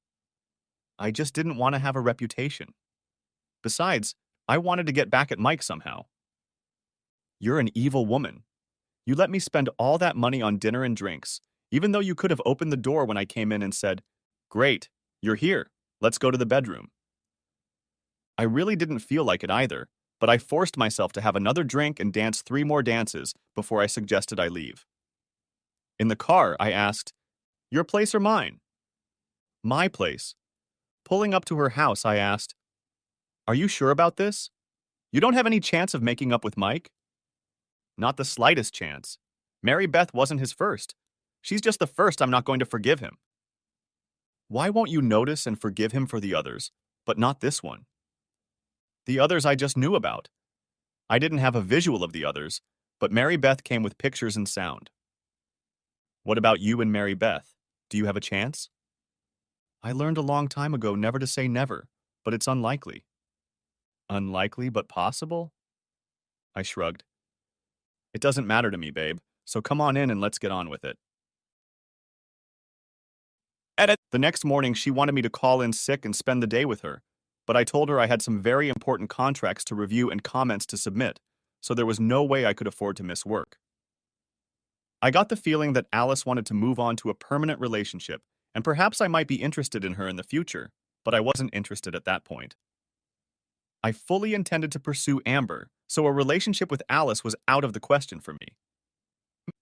Speaker 1: I just didn't want to have a reputation. Besides, I wanted to get back at Mike somehow. You're an evil woman. You let me spend all that money on dinner and drinks, even though you could have opened the door when I came in and said, "Great, you're here. Let's go to the bedroom." I really didn't feel like it either, but I forced myself to have another drink and dance 3 more dances before I suggested I leave. In the car, I asked, "Your place or mine?" My place. Pulling up to her house, I asked, "Are you sure about this? You don't have any chance of making up with Mike?" Not the slightest chance. Mary Beth wasn't his first. She's just the first I'm not going to forgive him. Why won't you notice and forgive him for the others, but not this one? The others I just knew about. I didn't have a visual of the others, but Mary Beth came with pictures and sound. What about you and Mary Beth? Do you have a chance? I learned a long time ago never to say never, but it's unlikely. Unlikely but possible? I shrugged. It doesn't matter to me, babe, so come on in and let's get on with it. The next morning, she wanted me to call in sick and spend the day with her, but I told her I had some very important contracts to review and comments to submit, so there was no way I could afford to miss work. I got the feeling that Alice wanted to move on to a permanent relationship, and perhaps I might be interested in her in the future, but I wasn't interested at that point. I fully intended to pursue Amber, so a relationship with Alice was out of the question for me.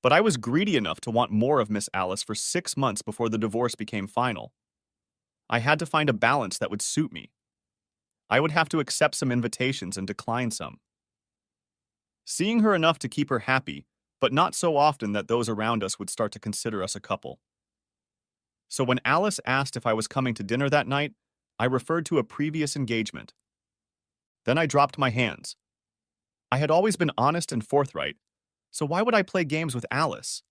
Speaker 1: But I was greedy enough to want more of Miss Alice for 6 months before the divorce became final. I had to find a balance that would suit me. I would have to accept some invitations and decline some. Seeing her enough to keep her happy, but not so often that those around us would start to consider us a couple. So when Alice asked if I was coming to dinner that night, I referred to a previous engagement. Then I dropped my hands. I had always been honest and forthright, so why would I play games with Alice?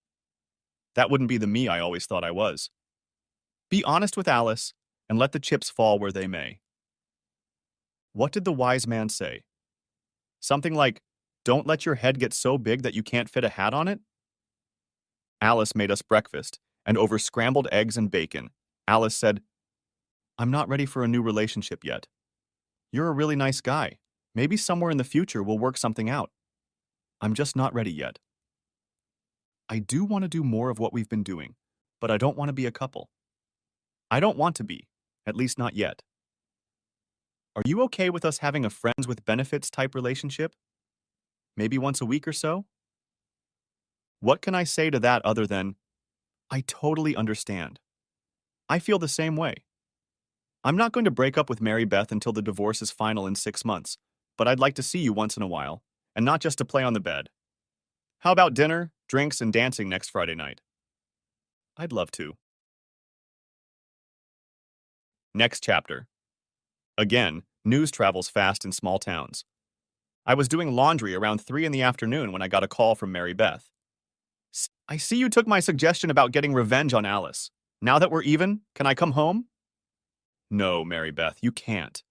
Speaker 1: That wouldn't be the me I always thought I was. Be honest with Alice, and let the chips fall where they may. What did the wise man say? Something like, don't let your head get so big that you can't fit a hat on it? Alice made us breakfast, and over scrambled eggs and bacon, Alice said, I'm not ready for a new relationship yet. You're a really nice guy. Maybe somewhere in the future we'll work something out. I'm just not ready yet. I do want to do more of what we've been doing, but I don't want to be a couple. I don't want to be, at least not yet. Are you okay with us having a friends with benefits type relationship? Maybe once a week or so? What can I say to that other than, I totally understand. I feel the same way. I'm not going to break up with Mary Beth until the divorce is final in 6 months, but I'd like to see you once in a while, and not just to play on the bed. How about dinner, drinks, and dancing next Friday night? I'd love to. Next chapter. Again, news travels fast in small towns. I was doing laundry around 3 in the afternoon when I got a call from Mary Beth. I see you took my suggestion about getting revenge on Alice. Now that we're even, can I come home? No, Mary Beth, you can't.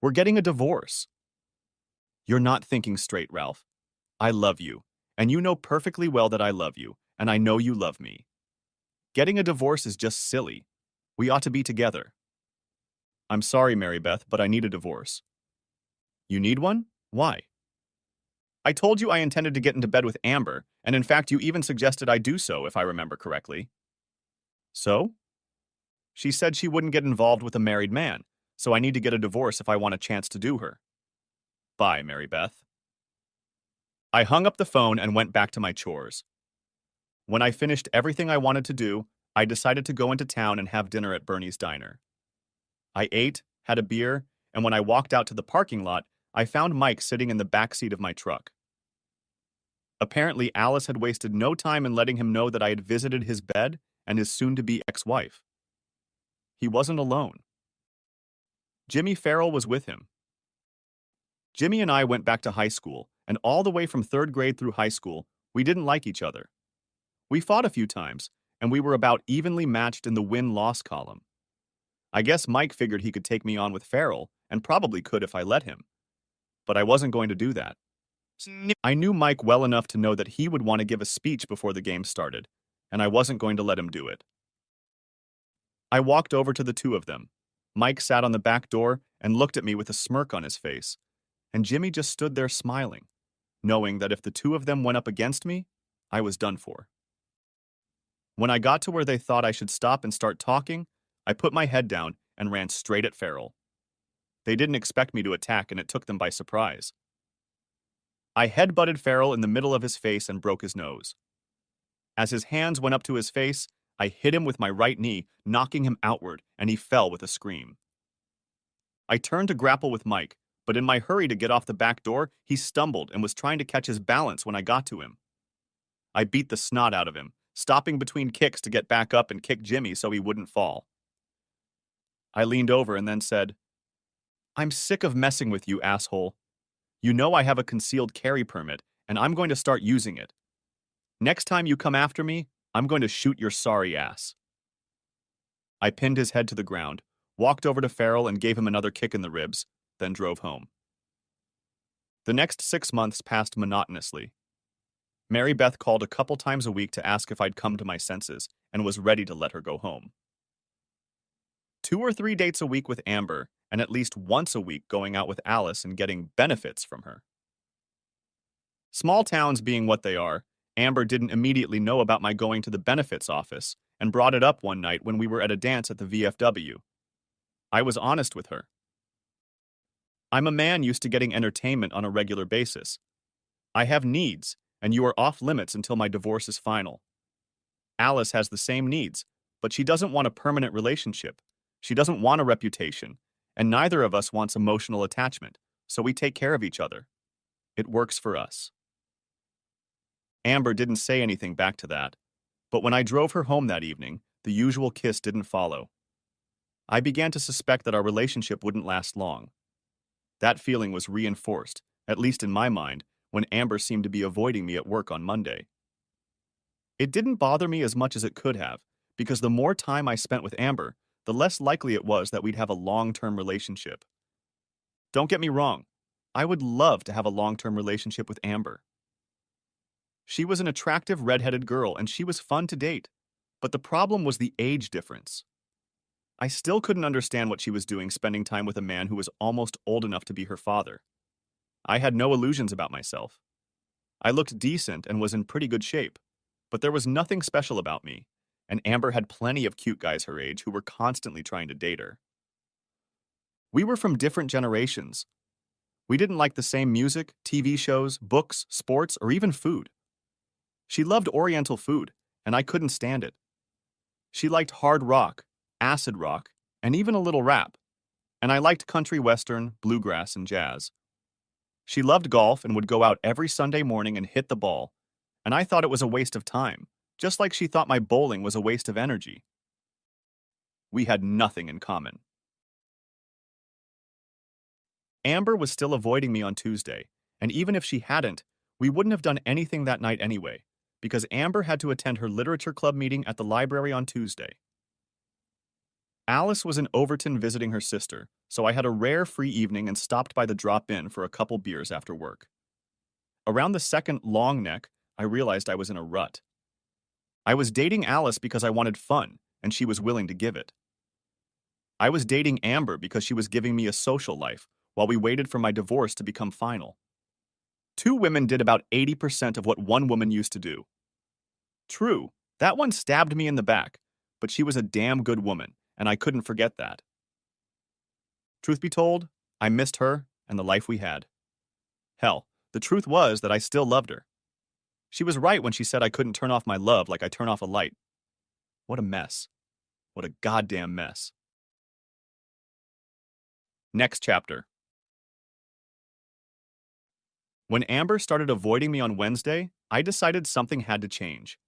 Speaker 1: We're getting a divorce. You're not thinking straight, Ralph. I love you, and you know perfectly well that I love you, and I know you love me. Getting a divorce is just silly. We ought to be together. I'm sorry, Mary Beth, but I need a divorce. You need one? Why? I told you I intended to get into bed with Amber, and in fact, you even suggested I do so, if I remember correctly. So? She said she wouldn't get involved with a married man, so I need to get a divorce if I want a chance to do her. Bye, Mary Beth. I hung up the phone and went back to my chores. When I finished everything I wanted to do, I decided to go into town and have dinner at Bernie's Diner. I ate, had a beer, and when I walked out to the parking lot, I found Mike sitting in the back seat of my truck. Apparently, Alice had wasted no time in letting him know that I had visited his bed and his soon-to-be ex-wife. He wasn't alone. Jimmy Farrell was with him. Jimmy and I went back to high school, and all the way from 3rd grade through high school, we didn't like each other. We fought a few times, and we were about evenly matched in the win-loss column. I guess Mike figured he could take me on with Farrell, and probably could if I let him. But I wasn't going to do that. I knew Mike well enough to know that he would want to give a speech before the game started, and I wasn't going to let him do it. I walked over to the two of them. Mike sat on the back door and looked at me with a smirk on his face, and Jimmy just stood there smiling, knowing that if the two of them went up against me, I was done for. When I got to where they thought I should stop and start talking, I put my head down and ran straight at Farrell. They didn't expect me to attack, and it took them by surprise. I headbutted Farrell in the middle of his face and broke his nose. As his hands went up to his face, I hit him with my right knee, knocking him outward, and he fell with a scream. I turned to grapple with Mike, but in my hurry to get off the back door, he stumbled and was trying to catch his balance when I got to him. I beat the snot out of him, stopping between kicks to get back up and kick Jimmy so he wouldn't fall. I leaned over and then said, I'm sick of messing with you, asshole. You know I have a concealed carry permit, and I'm going to start using it. Next time you come after me, I'm going to shoot your sorry ass. I pinned his head to the ground, walked over to Farrell and gave him another kick in the ribs, then drove home. The next 6 months passed monotonously. Mary Beth called a couple times a week to ask if I'd come to my senses and was ready to let her go home. 2 or 3 dates a week with Amber, and at least once a week going out with Alice and getting benefits from her. Small towns being what they are, Amber didn't immediately know about my going to the benefits office and brought it up one night when we were at a dance at the VFW. I was honest with her. I'm a man used to getting entertainment on a regular basis. I have needs, and you are off limits until my divorce is final. Alice has the same needs, but she doesn't want a permanent relationship. She doesn't want a reputation, and neither of us wants emotional attachment, so we take care of each other. It works for us. Amber didn't say anything back to that, but when I drove her home that evening, the usual kiss didn't follow. I began to suspect that our relationship wouldn't last long. That feeling was reinforced, at least in my mind, when Amber seemed to be avoiding me at work on Monday. It didn't bother me as much as it could have, because the more time I spent with Amber, the less likely it was that we'd have a long-term relationship. Don't get me wrong, I would love to have a long-term relationship with Amber. She was an attractive redheaded girl and she was fun to date, but the problem was the age difference. I still couldn't understand what she was doing spending time with a man who was almost old enough to be her father. I had no illusions about myself. I looked decent and was in pretty good shape, but there was nothing special about me, and Amber had plenty of cute guys her age who were constantly trying to date her. We were from different generations. We didn't like the same music, TV shows, books, sports, or even food. She loved Oriental food, and I couldn't stand it. She liked hard rock, acid rock, and even a little rap, and I liked country western, bluegrass, and jazz. She loved golf and would go out every Sunday morning and hit the ball, and I thought it was a waste of time, just like she thought my bowling was a waste of energy. We had nothing in common. Amber was still avoiding me on Tuesday, and even if she hadn't, we wouldn't have done anything that night anyway, because Amber had to attend her literature club meeting at the library on Tuesday. Alice was in Overton visiting her sister, so I had a rare free evening and stopped by the drop-in for a couple beers after work. Around the second long neck, I realized I was in a rut. I was dating Alice because I wanted fun, and she was willing to give it. I was dating Amber because she was giving me a social life, while we waited for my divorce to become final. Two women did about 80% of what one woman used to do. True, that one stabbed me in the back, but she was a damn good woman, and I couldn't forget that. Truth be told, I missed her and the life we had. Hell, the truth was that I still loved her. She was right when she said I couldn't turn off my love like I turn off a light. What a mess. What a goddamn mess. Next chapter. When Amber started avoiding me on Wednesday, I decided something had to change.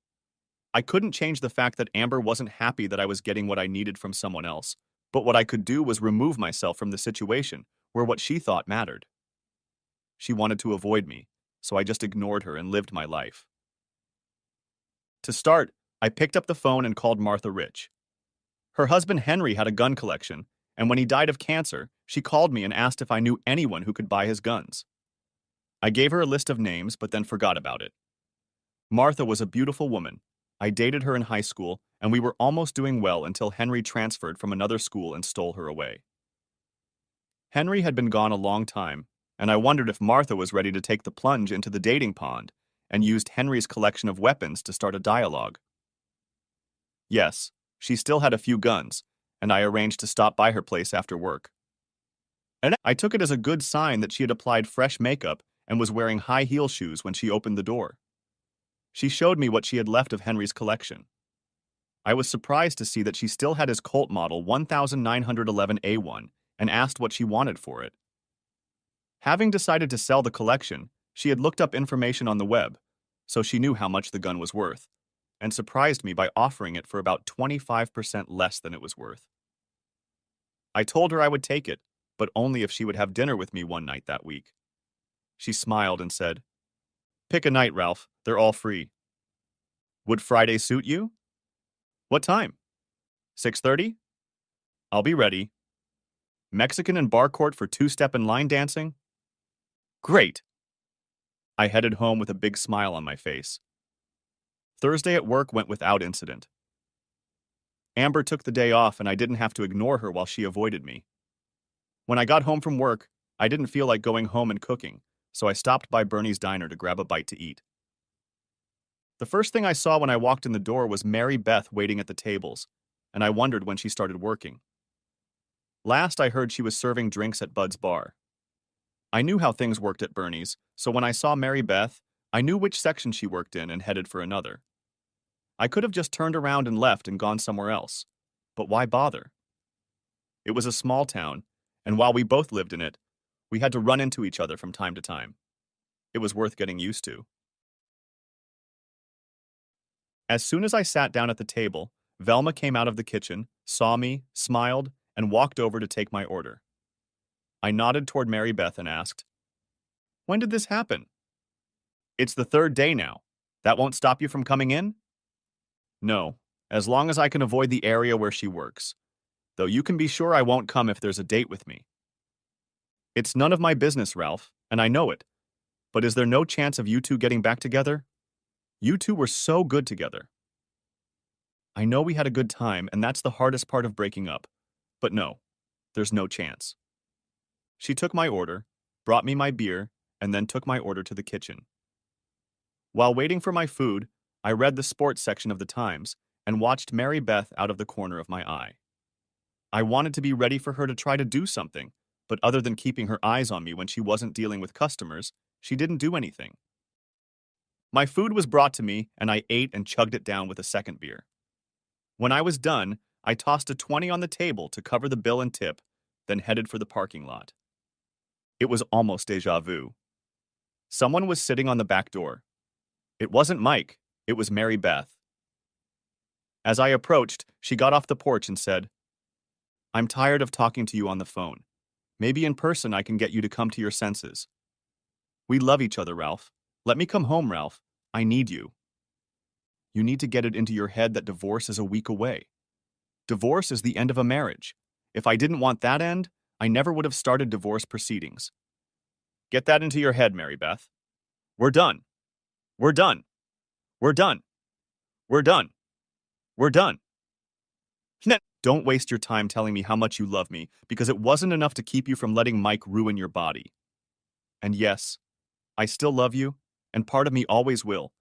Speaker 1: I couldn't change the fact that Amber wasn't happy that I was getting what I needed from someone else, but what I could do was remove myself from the situation where what she thought mattered. She wanted to avoid me, so I just ignored her and lived my life. To start, I picked up the phone and called Martha Rich. Her husband Henry had a gun collection, and when he died of cancer, she called me and asked if I knew anyone who could buy his guns. I gave her a list of names, but then forgot about it. Martha was a beautiful woman. I dated her in high school, and we were almost doing well until Henry transferred from another school and stole her away. Henry had been gone a long time, and I wondered if Martha was ready to take the plunge into the dating pond and used Henry's collection of weapons to start a dialogue. Yes, she still had a few guns, and I arranged to stop by her place after work. And I took it as a good sign that she had applied fresh makeup and was wearing high heel shoes when she opened the door. She showed me what she had left of Henry's collection. I was surprised to see that she still had his Colt model 1911A1 and asked what she wanted for it. Having decided to sell the collection, she had looked up information on the web, so she knew how much the gun was worth, and surprised me by offering it for about 25% less than it was worth. I told her I would take it, but only if she would have dinner with me one night that week. She smiled and said, "Pick a night, Ralph. They're all free." "Would Friday suit you?" "What time?" "6:30? I'll be ready." "Mexican and bar court for two-step and line dancing?" "Great!" I headed home with a big smile on my face. Thursday at work went without incident. Amber took the day off and I didn't have to ignore her while she avoided me. When I got home from work, I didn't feel like going home and cooking, so I stopped by Bernie's diner to grab a bite to eat. The first thing I saw when I walked in the door was Mary Beth waiting at the tables, and I wondered when she started working. Last I heard she was serving drinks at Bud's bar. I knew how things worked at Bernie's, so when I saw Mary Beth, I knew which section she worked in and headed for another. I could have just turned around and left and gone somewhere else. But why bother? It was a small town, and while we both lived in it, we had to run into each other from time to time. It was worth getting used to. As soon as I sat down at the table, Velma came out of the kitchen, saw me, smiled, and walked over to take my order. I nodded toward Mary Beth and asked, "When did this happen?" "It's the third day now. That won't stop you from coming in?" "No, as long as I can avoid the area where she works. Though you can be sure I won't come if there's a date with me." "It's none of my business, Ralph, and I know it. But is there no chance of you two getting back together? You two were so good together." "I know we had a good time, and that's the hardest part of breaking up. But no, there's no chance." She took my order, brought me my beer, and then took my order to the kitchen. While waiting for my food, I read the sports section of the Times and watched Mary Beth out of the corner of my eye. I wanted to be ready for her to try to do something, but other than keeping her eyes on me when she wasn't dealing with customers, she didn't do anything. My food was brought to me, and I ate and chugged it down with a second beer. When I was done, I tossed a 20 on the table to cover the bill and tip, then headed for the parking lot. It was almost déjà vu. Someone was sitting on the back door. It wasn't Mike, it was Mary Beth. As I approached, she got off the porch and said, "I'm tired of talking to you on the phone. Maybe in person I can get you to come to your senses. We love each other, Ralph. Let me come home, Ralph. I need you. You need to get it into your head that divorce is a week away. Divorce is the end of a marriage. If I didn't want that end, I never would have started divorce proceedings. Get that into your head, Mary Beth. We're done. We're done. We're done. We're done. We're done. Don't waste your time telling me how much you love me, because it wasn't enough to keep you from letting Mike ruin your body. And yes, I still love you, and part of me always will.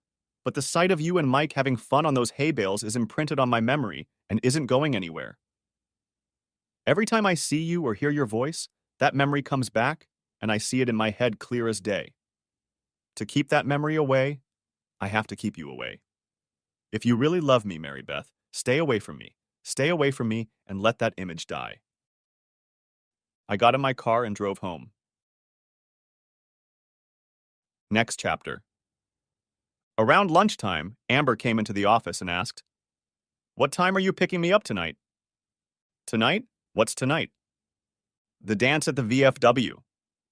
Speaker 1: But the sight of you and Mike having fun on those hay bales is imprinted on my memory and isn't going anywhere. Every time I see you or hear your voice, that memory comes back, and I see it in my head clear as day. To keep that memory away, I have to keep you away. If you really love me, Mary Beth, stay away from me. Stay away from me and let that image die." I got in my car and drove home. Next chapter. Around lunchtime, Amber came into the office and asked, "What time are you picking me up tonight?" "Tonight? What's tonight?" "The dance at the VFW.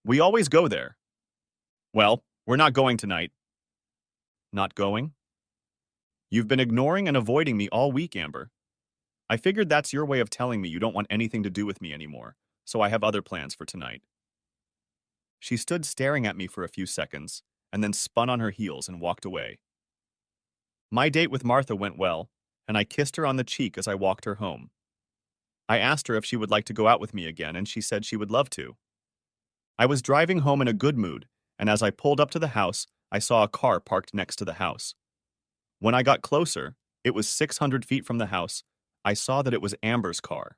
Speaker 1: We always go there." "Well, we're not going tonight." "Not going?" "You've been ignoring and avoiding me all week, Amber. I figured that's your way of telling me you don't want anything to do with me anymore, so I have other plans for tonight." She stood staring at me for a few seconds, and then spun on her heels and walked away. My date with Martha went well, and I kissed her on the cheek as I walked her home. I asked her if she would like to go out with me again, and she said she would love to. I was driving home in a good mood, and as I pulled up to the house, I saw a car parked next to the house. When I got closer, it was 600 feet from the house, I saw that it was Amber's car.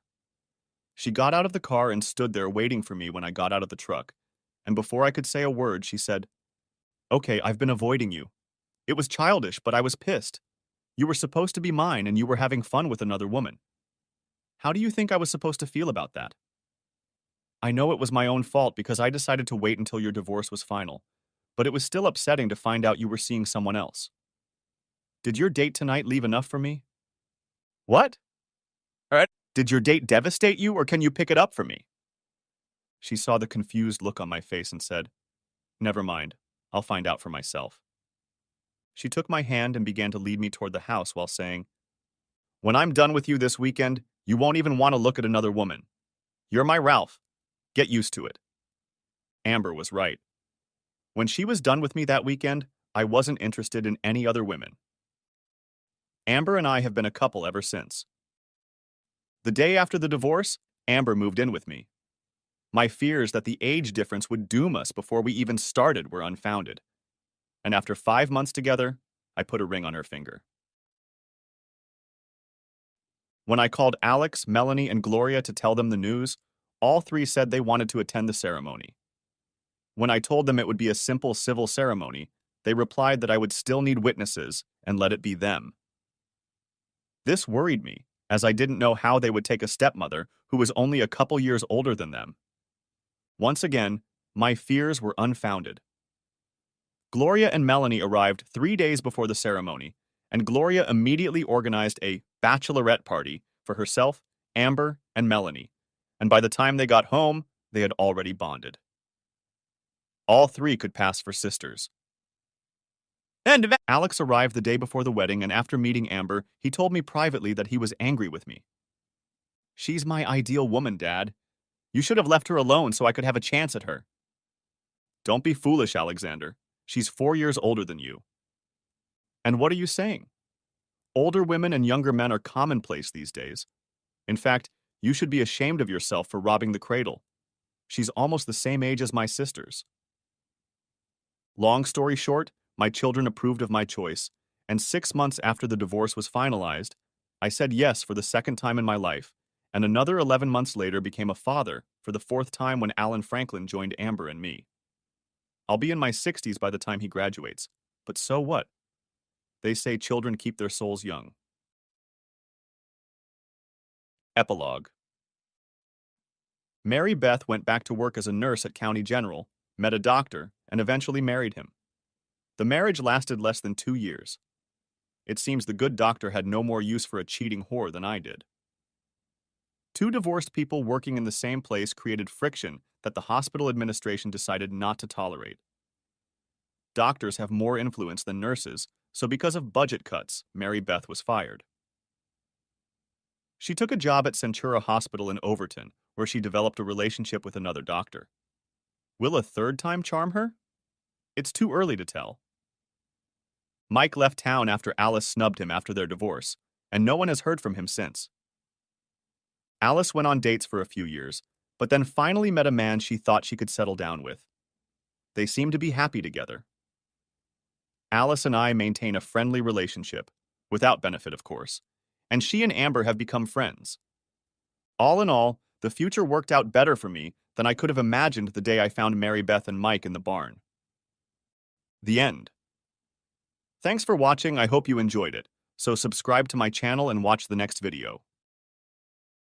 Speaker 1: She got out of the car and stood there waiting for me when I got out of the truck, and before I could say a word, she said, "Okay, I've been avoiding you. It was childish, but I was pissed. You were supposed to be mine and you were having fun with another woman. How do you think I was supposed to feel about that? I know it was my own fault because I decided to wait until your divorce was final, but it was still upsetting to find out you were seeing someone else. Did your date tonight leave enough for me?" "What? All right. Did your date devastate you, or can you pick it up for me?" She saw the confused look on my face and said, "Never mind. I'll find out for myself." She took my hand and began to lead me toward the house while saying, "When I'm done with you this weekend, you won't even want to look at another woman. You're my Ralph. Get used to it." Amber was right. When she was done with me that weekend, I wasn't interested in any other women. Amber and I have been a couple ever since. The day after the divorce, Amber moved in with me. My fears that the age difference would doom us before we even started were unfounded. And after 5 months together, I put a ring on her finger. When I called Alex, Melanie, and Gloria to tell them the news, all three said they wanted to attend the ceremony. When I told them it would be a simple civil ceremony, they replied that I would still need witnesses and let it be them. This worried me, as I didn't know how they would take a stepmother who was only a couple years older than them. Once again, my fears were unfounded. Gloria and Melanie arrived 3 days before the ceremony, and Gloria immediately organized a bachelorette party for herself, Amber, and Melanie, and by the time they got home, they had already bonded. All three could pass for sisters. Alex arrived the day before the wedding, and after meeting Amber, he told me privately that he was angry with me. "She's my ideal woman, Dad. You should have left her alone so I could have a chance at her." "Don't be foolish, Alexander. She's 4 years older than you." "And what are you saying? Older women and younger men are commonplace these days. In fact, you should be ashamed of yourself for robbing the cradle. She's almost the same age as my sisters." Long story short, my children approved of my choice, and 6 months after the divorce was finalized, I said yes for the second time in my life, and another 11 months later became a father for the fourth time when Alan Franklin joined Amber and me. I'll be in my 60s by the time he graduates, but so what? They say children keep their souls young. Epilogue. Mary Beth went back to work as a nurse at County General, met a doctor, and eventually married him. The marriage lasted less than 2 years. It seems the good doctor had no more use for a cheating whore than I did. Two divorced people working in the same place created friction that the hospital administration decided not to tolerate. Doctors have more influence than nurses, so because of budget cuts, Mary Beth was fired. She took a job at Centura Hospital in Overton, where she developed a relationship with another doctor. Will a third time charm her? It's too early to tell. Mike left town after Alice snubbed him after their divorce, and no one has heard from him since. Alice went on dates for a few years, but then finally met a man she thought she could settle down with. They seem to be happy together. Alice and I maintain a friendly relationship, without benefit, of course, and she and Amber have become friends. All in all, the future worked out better for me than I could have imagined the day I found Mary Beth and Mike in the barn. The end. Thanks for watching. I hope you enjoyed it. So subscribe to my channel and watch the next video.